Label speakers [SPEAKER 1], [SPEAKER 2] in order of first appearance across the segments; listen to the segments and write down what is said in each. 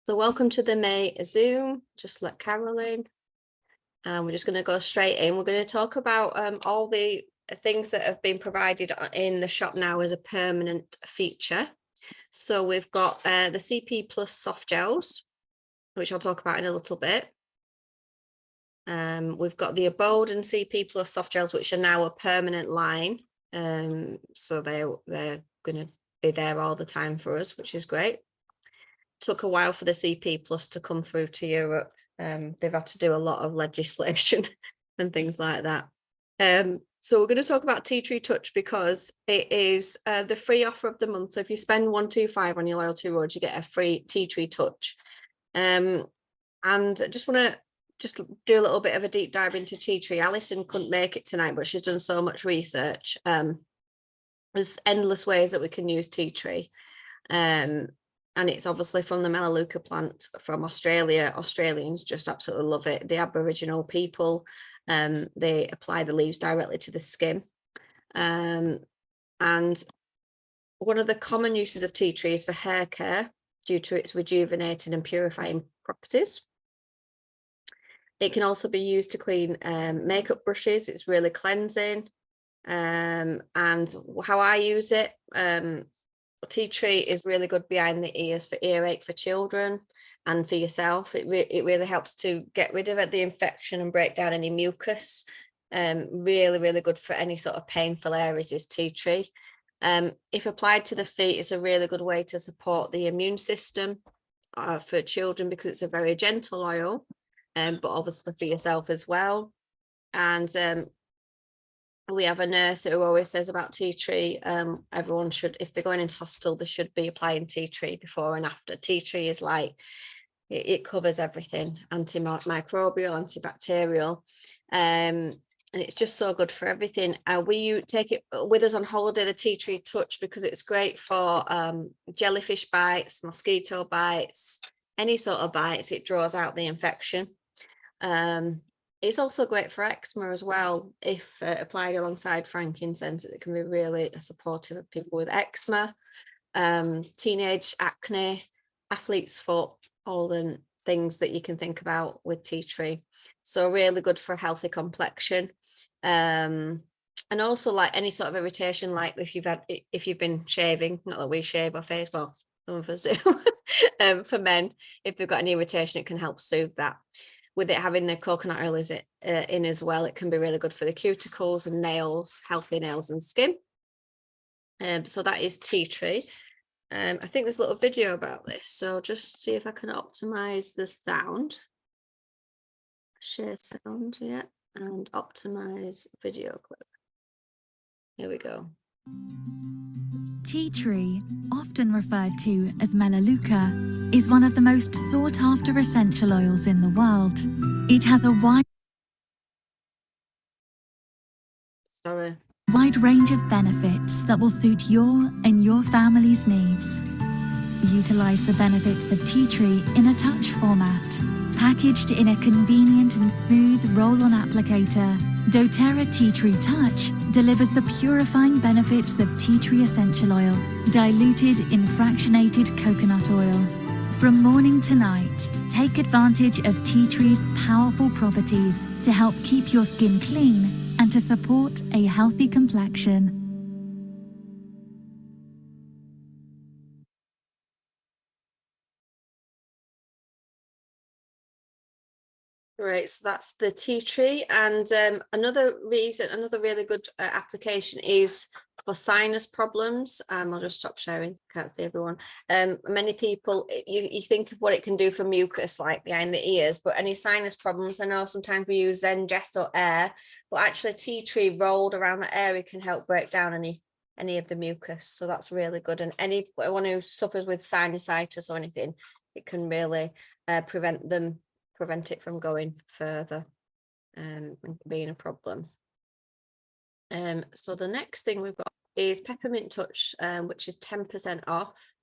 [SPEAKER 1] So welcome to the May Zoom. Just let Carol in. And we're just going to go straight in. We're going to talk about all the things that have been provided in the shop now as a permanent feature. So we've got the CP Plus soft gels, which I'll talk about in a little bit. We've got the Abode and CP Plus soft gels, which are now a permanent line. So they're going to be there all the time for us, which is great. Took a while for the CP Plus to come through to Europe. They've had to do a lot of legislation and things like that. So we're going to talk about Tea Tree Touch because it is the free offer of the month. So if you spend 125 on your loyalty rewards, you get a free Tea Tree Touch. And I just want to do a little bit of a deep dive into Tea Tree. Alison couldn't make it tonight, but she's done so much research. There's endless ways that we can use Tea Tree. And it's obviously from the Melaleuca plant from Australia. Australians just absolutely love it. The Aboriginal people, they apply the leaves directly to the skin. And one of the common uses of tea tree is for hair care due to its rejuvenating and purifying properties. It can also be used to clean makeup brushes. It's really cleansing. And how I use it, tea tree is really good behind the ears for earache for children and for yourself. It really helps to get rid of the infection and break down any mucus. Really good for any sort of painful areas is tea tree. If applied to the feet, it's a really good way to support the immune system for children because it's a very gentle oil, but obviously for yourself as well. And we have a nurse who always says about tea tree, everyone should, if they're going into hospital, they should be applying tea tree before and after. Tea tree is like, it covers everything, antimicrobial, antibacterial, and it's just so good for everything. We take it with us on holiday, the Tea Tree Touch, because it's great for jellyfish bites, mosquito bites, any sort of bites. It draws out the infection. It's also great for eczema as well. If applied alongside frankincense, it can be really supportive of people with eczema, teenage acne, athlete's foot, all the things that you can think about with tea tree. So really good for a healthy complexion. And also like any sort of irritation, like if you've been shaving, not that we shave our face, well, some of us do. For men, if they've got any irritation, it can help soothe that. With it having the coconut oil in as well, it can be really good for the cuticles and nails, healthy nails and skin. So that is tea tree. I think there's a little video about this, so just see if I can optimize the sound. Share sound, yeah, and optimize video clip. Here we go.
[SPEAKER 2] Tea tree, often referred to as Melaleuca, is one of the most sought-after essential oils in the world. It has a wide range of benefits that will suit your and your family's needs. Utilize the benefits of tea tree in a touch format. Packaged in a convenient and smooth roll-on applicator, doTERRA Tea Tree Touch delivers the purifying benefits of tea tree essential oil, diluted in fractionated coconut oil. From morning to night, take advantage of tea tree's powerful properties to help keep your skin clean and to support a healthy complexion.
[SPEAKER 1] Right, so that's the tea tree. And another really good application is for sinus problems. I'll just stop sharing, can't see everyone. Many people, you think of what it can do for mucus, like behind the ears, but any sinus problems, I know sometimes we use Zengest or air, but actually tea tree rolled around the area can help break down any of the mucus. So that's really good. And anyone who suffers with sinusitis or anything, it can really prevent it from going further and being a problem. So the next thing we've got is Peppermint Touch, which is 10% off.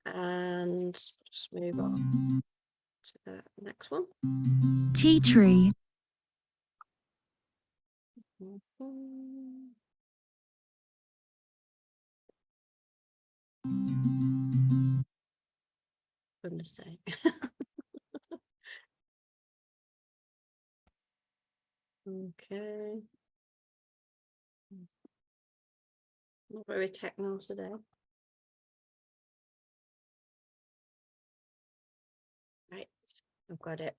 [SPEAKER 1] And just move on to the next one.
[SPEAKER 2] Tea tree.
[SPEAKER 1] Goodness sake. Okay. Not very techno today. Right, I've got it.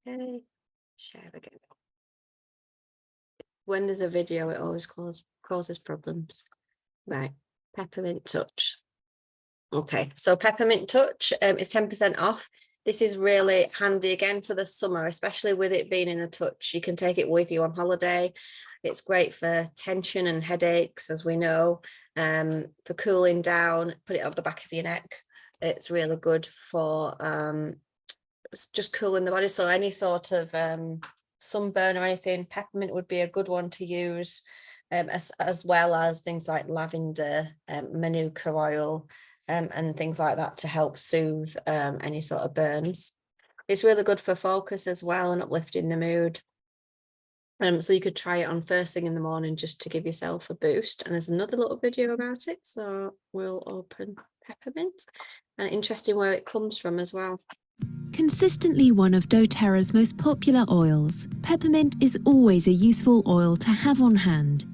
[SPEAKER 1] Okay, share again. When there's a video, it always causes problems. Right, Peppermint Touch. Okay, so Peppermint Touch is 10% off. This is really handy again for the summer, especially with it being in a touch. You can take it with you on holiday. It's great for tension and headaches, as we know, for cooling down. Put it off the back of your neck. It's really good for just cooling the body. So any sort of sunburn or anything, peppermint would be a good one to use, as well as things like lavender, manuka oil, and things like that to help soothe any sort of burns. It's really good for focus as well and uplifting the mood. So you could try it on first thing in the morning just to give yourself a boost. And there's another little video about it. So we'll open Peppermint, and interesting where it comes from as well.
[SPEAKER 3] Consistently one of doTERRA's most popular oils, peppermint is always a useful oil to have on hand.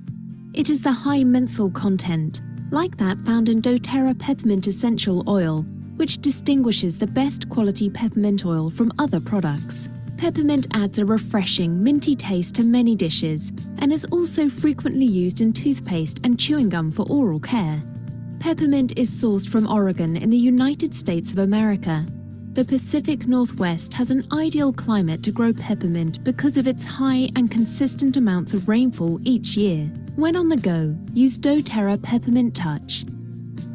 [SPEAKER 3] It is the high menthol content, like that found in doTERRA Peppermint Essential Oil, which distinguishes the best quality peppermint oil from other products. Peppermint adds a refreshing, minty taste to many dishes and is also frequently used in toothpaste and chewing gum for oral care. Peppermint is sourced from Oregon in the United States of America. The Pacific Northwest has an ideal climate to grow peppermint because of its high and consistent amounts of rainfall each year. When on the go, use doTERRA Peppermint Touch.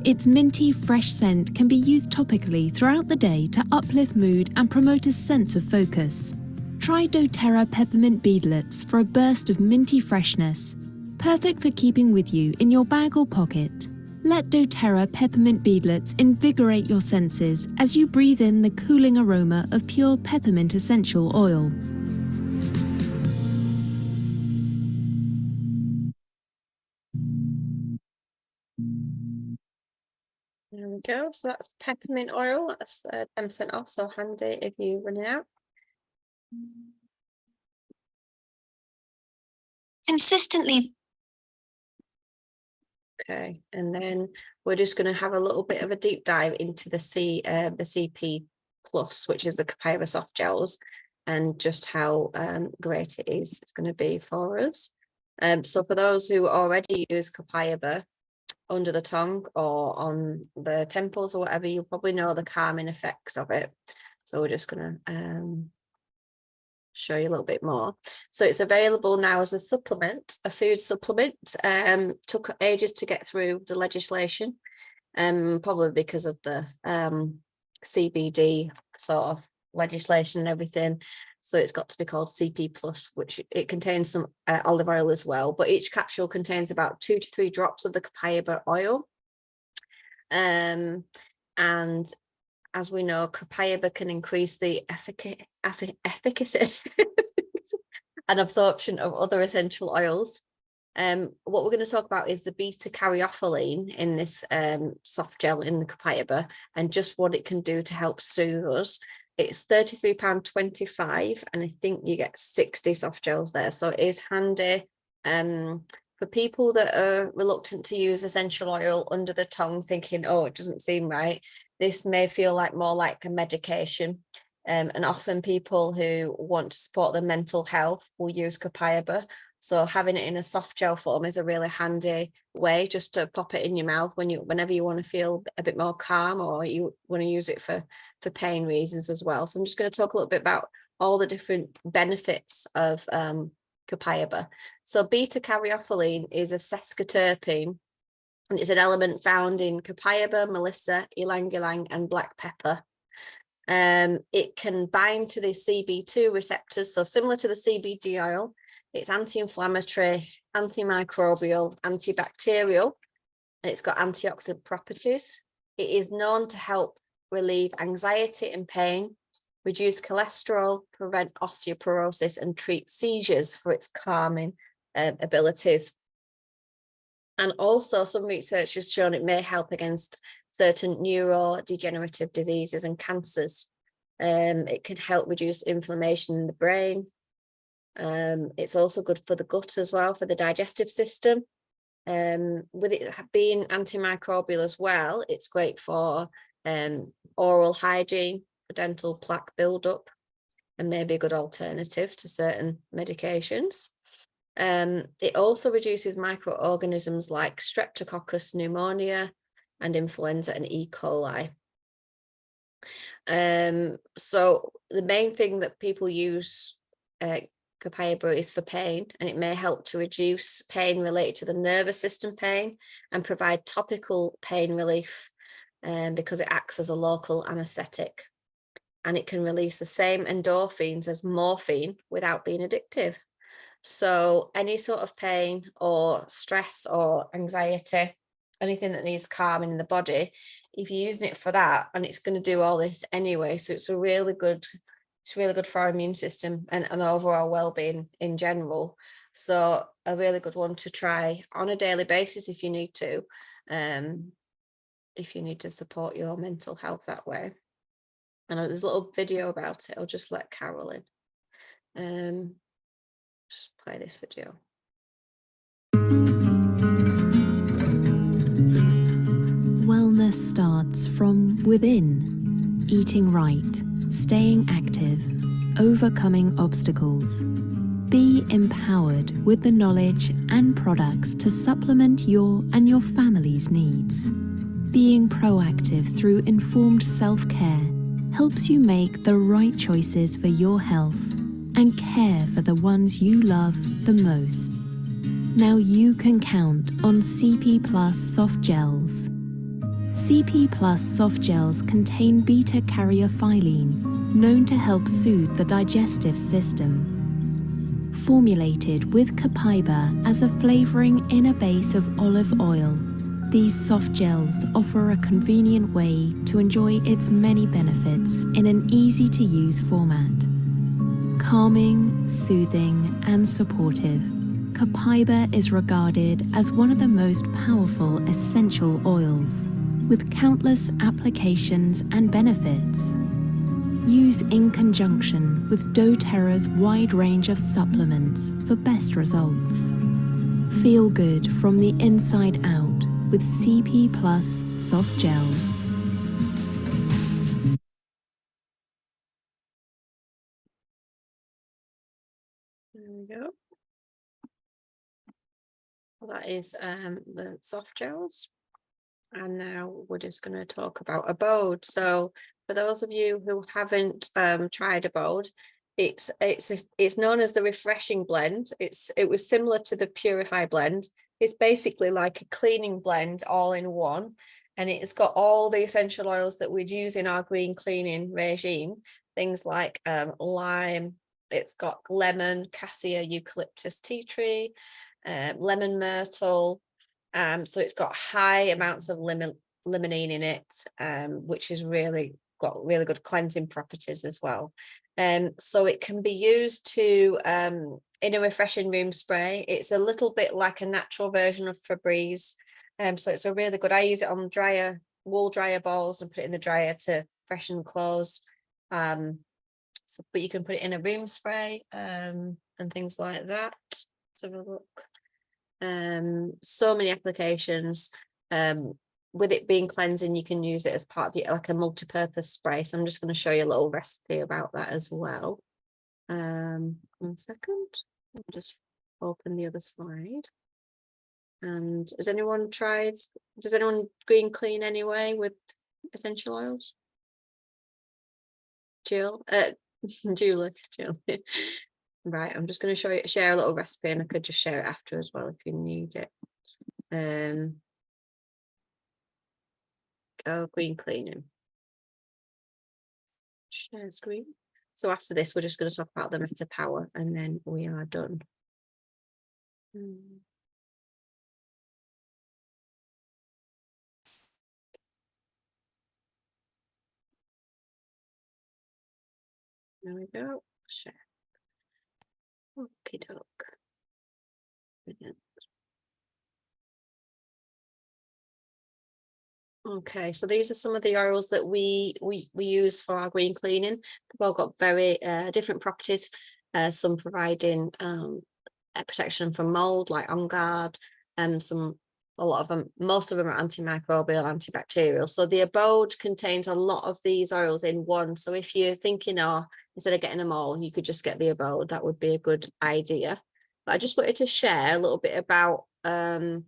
[SPEAKER 3] Its minty, fresh scent can be used topically throughout the day to uplift mood and promote a sense of focus. Try doTERRA Peppermint Beadlets for a burst of minty freshness. Perfect for keeping with you in your bag or pocket. Let doTERRA Peppermint Beadlets invigorate your senses as you breathe in the cooling aroma of pure peppermint essential oil.
[SPEAKER 1] There we go. So that's peppermint oil. That's 10% off. So handy if you run it out.
[SPEAKER 3] Consistently.
[SPEAKER 1] Okay, and then we're just going to have a little bit of a deep dive into the CP Plus, which is the Copaiba soft gels, and just how great it is. It's going to be for us. So for those who already use Copaiba under the tongue or on the temples or whatever, you probably know the calming effects of it. So we're just going to show you a little bit more. So it's available now as a supplement, a food supplement. Took ages to get through the legislation, probably because of the CBD sort of legislation and everything. So it's got to be called CP Plus, which it contains some olive oil as well, but each capsule contains about 2 to 3 drops of the Copaiba oil. And as we know, Copaiba can increase the efficacy and absorption of other essential oils. What we're going to talk about is the beta-caryophyllene in this soft gel in the Copaiba, and just what it can do to help soothe us. It's £33.25, and I think you get 60 soft gels there. So it is handy for people that are reluctant to use essential oil under the tongue, thinking, oh, it doesn't seem right. This may feel like more like a medication. And often people who want to support their mental health will use Copaiba. So having it in a soft gel form is a really handy way just to pop it in your mouth whenever you want to feel a bit more calm, or you want to use it for pain reasons as well. So I'm just going to talk a little bit about all the different benefits of Copaiba. So beta-caryophyllene is a sesquiterpene, and it's an element found in Copaiba, melissa, ylang-ylang, and black pepper. It can bind to the CB2 receptors, so similar to the CBD oil. It's anti-inflammatory, antimicrobial, antibacterial, and it's got antioxidant properties. It is known to help relieve anxiety and pain, reduce cholesterol, prevent osteoporosis, and treat seizures for its calming abilities. And also some research has shown it may help against certain neurodegenerative diseases and cancers. It can help reduce inflammation in the brain. It's also good for the gut as well, for the digestive system. With it being antimicrobial as well, it's great for oral hygiene, for dental plaque buildup, and maybe a good alternative to certain medications. It also reduces microorganisms like Streptococcus pneumonia and influenza and E. coli. So the main thing that people use copaiba is for pain, and it may help to reduce pain related to the nervous system pain and provide topical pain relief because it acts as a local anesthetic, and it can release the same endorphins as morphine without being addictive. So any sort of pain or stress or anxiety, anything that needs calming in the body, if you're using it for that, and it's going to do all this anyway, so it's really good for our immune system and overall well-being in general. So a really good one to try on a daily basis if you need to support your mental health that way. And there's a little video about it. I'll just let Carol in. Just play this video.
[SPEAKER 3] Wellness starts from within. Eating right, staying active, overcoming obstacles. Be empowered with the knowledge and products to supplement your and your family's needs. Being proactive through informed self-care helps you make the right choices for your health and care for the ones you love the most. Now you can count on CP Plus soft gels. CP Plus soft gels contain beta-caryophyllene, known to help soothe the digestive system. Formulated with copaiba as a flavoring in a base of olive oil, these soft gels offer a convenient way to enjoy its many benefits in an easy-to-use format. Calming, soothing, and supportive, copaiba is regarded as one of the most powerful essential oils, with countless applications and benefits. Use in conjunction with doTERRA's wide range of supplements for best results. Feel good from the inside out with CP Plus soft gels.
[SPEAKER 1] There we go. Well, that is the soft gels. And now we're just going to talk about Abode. So for those of you who haven't tried Abode, it's known as the Refreshing Blend. It was similar to the Purify Blend. It's basically like a cleaning blend all in one, and it's got all the essential oils that we'd use in our green cleaning regime. Things like lime. It's got lemon, cassia, eucalyptus, tea tree, lemon myrtle. So it's got high amounts of limonene in it, which is got really good cleansing properties as well. So it can be used to in a refreshing room spray. It's a little bit like a natural version of Febreze. So it's a really good. I use it on wool dryer balls and put it in the dryer to freshen clothes. But you can put it in a room spray and things like that. Let's have a look. So many applications. With it being cleansing, you can use it as part of it, like a multi-purpose spray. So I'm just going to show you a little recipe about that as well. 1 second. I'll just open the other slide. And does anyone green clean anyway with essential oils? Jill? Julie. Right, I'm just going to share a little recipe, and I could just share it after as well if you need it. Go green cleaning. Share screen. So after this, we're just going to talk about the Meta Power, and then we are done. There we go. Share. Okie doke. Brilliant. Okay, so these are some of the oils that we use for our green cleaning. They've all got very different properties. Some providing protection from mold, like On Guard, and a lot of them, most of them are antimicrobial, antibacterial. So the Abode contains a lot of these oils in one. So if you're thinking, oh, instead of getting them all, you could just get the Abode, that would be a good idea. But I just wanted to share a little bit about when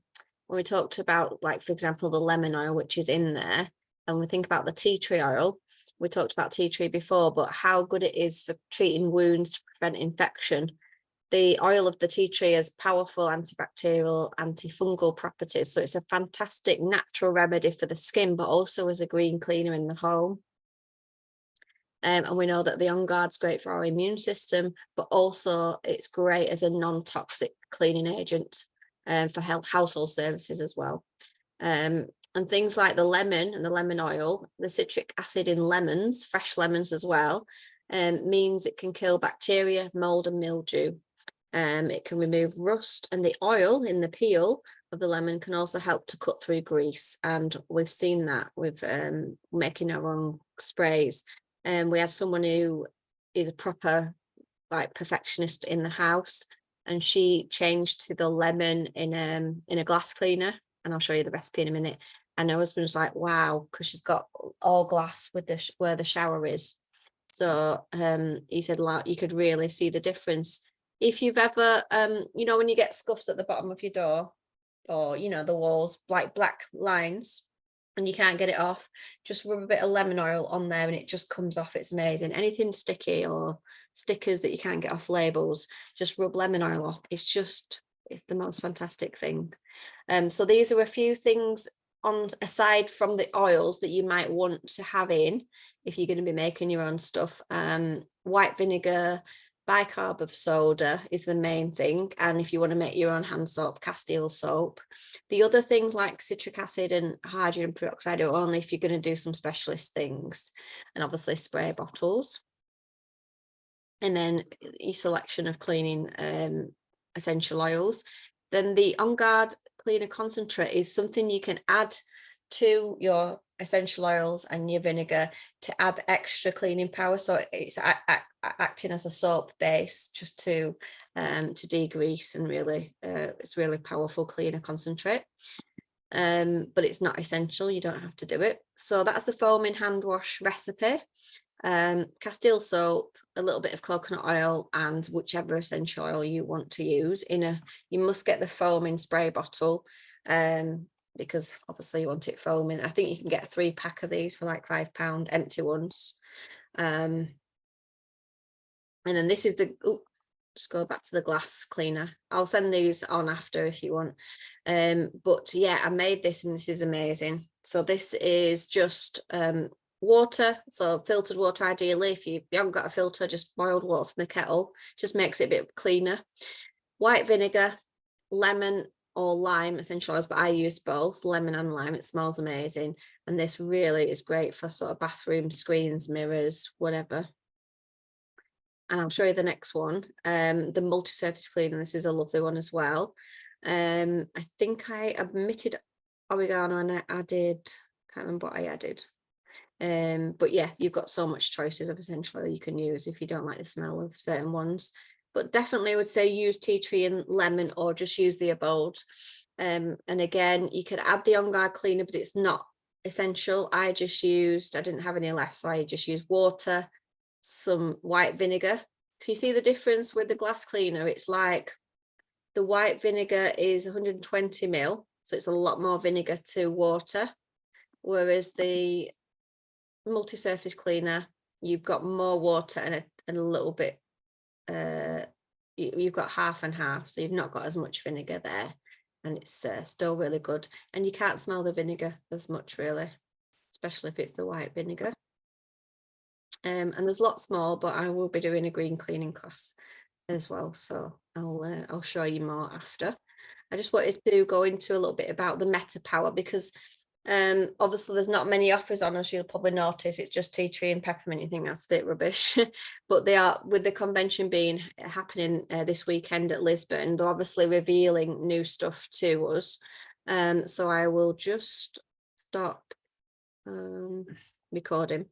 [SPEAKER 1] we talked about, like, for example, the lemon oil, which is in there, and we think about the tea tree oil. We talked about tea tree before, but how good it is for treating wounds to prevent infection. The oil of the tea tree has powerful antibacterial, antifungal properties. So it's a fantastic natural remedy for the skin, but also as a green cleaner in the home. And we know that the On Guard's great for our immune system, but also it's great as a non-toxic cleaning agent for household services as well. And things like the lemon and the lemon oil, the citric acid in lemons, fresh lemons as well, means it can kill bacteria, mold and mildew. It can remove rust, and the oil in the peel of the lemon can also help to cut through grease. And we've seen that with making our own sprays. And we had someone who is a proper like perfectionist in the house, and she changed to the lemon in a glass cleaner, and I'll show you the recipe in a minute. And her husband was like, wow, because she's got all glass with where the shower is. So he said, like, you could really see the difference. If you've ever, you know, when you get scuffs at the bottom of your door, or, you know, the walls, like black lines, and you can't get it off, just rub a bit of lemon oil on there and it just comes off. It's amazing. Anything sticky or stickers that you can't get off labels, just rub lemon oil off. It's the most fantastic thing. So these are a few things aside from the oils that you might want to have in if you're going to be making your own stuff. White vinegar, bicarb of soda is the main thing, and if you want to make your own hand soap, Castile soap. The other things like citric acid and hydrogen peroxide are only if you're going to do some specialist things, and obviously spray bottles. And then your selection of cleaning essential oils. Then the On Guard cleaner concentrate is something you can add to your essential oils and your vinegar to add extra cleaning power. So it's acting as a soap base just to degrease, and really it's really powerful cleaner concentrate. But it's not essential, you don't have to do it. So that's the foaming hand wash recipe. Castile soap, a little bit of coconut oil, and whichever essential oil you want to use. You must get the foaming spray bottle, because obviously you want it foaming. I think you can get a 3-pack of these for like £5, empty ones. And then this is just go back to the glass cleaner. I'll send these on after if you want. But yeah, I made this and this is amazing. So this is just water, so filtered water ideally. If you haven't got a filter, just boiled water from the kettle, just makes it a bit cleaner. White vinegar, lemon or lime essential oils, but I used both lemon and lime. It smells amazing, and this really is great for sort of bathroom screens, mirrors, whatever. And I'll show you the next one, the multi-surface cleaner. This is a lovely one as well. I think I omitted oregano and I added, can't remember what I added. But yeah, you've got so much choices of essential oil you can use if you don't like the smell of certain ones. But definitely would say use tea tree and lemon, or just use the Abode. And again, you could add the On Guard cleaner, but it's not essential. I didn't have any left, so I just used water, some white vinegar. So you see the difference with the glass cleaner. It's like the white vinegar is 120 ml, so it's a lot more vinegar to water, whereas the multi-surface cleaner, you've got more water and a little bit, you've got half and half, so you've not got as much vinegar there, and it's still really good. And you can't smell the vinegar as much, really, especially if it's the white vinegar. And there's lots more, but I will be doing a green cleaning class as well, so I'll show you more after. I just wanted to go into a little bit about the Meta Power, because obviously there's not many offers on, as you'll probably notice. It's just tea tree and peppermint. You think that's a bit rubbish, but they are, with the convention happening this weekend at Lisbon, they're obviously revealing new stuff to us. So I will just stop Recording.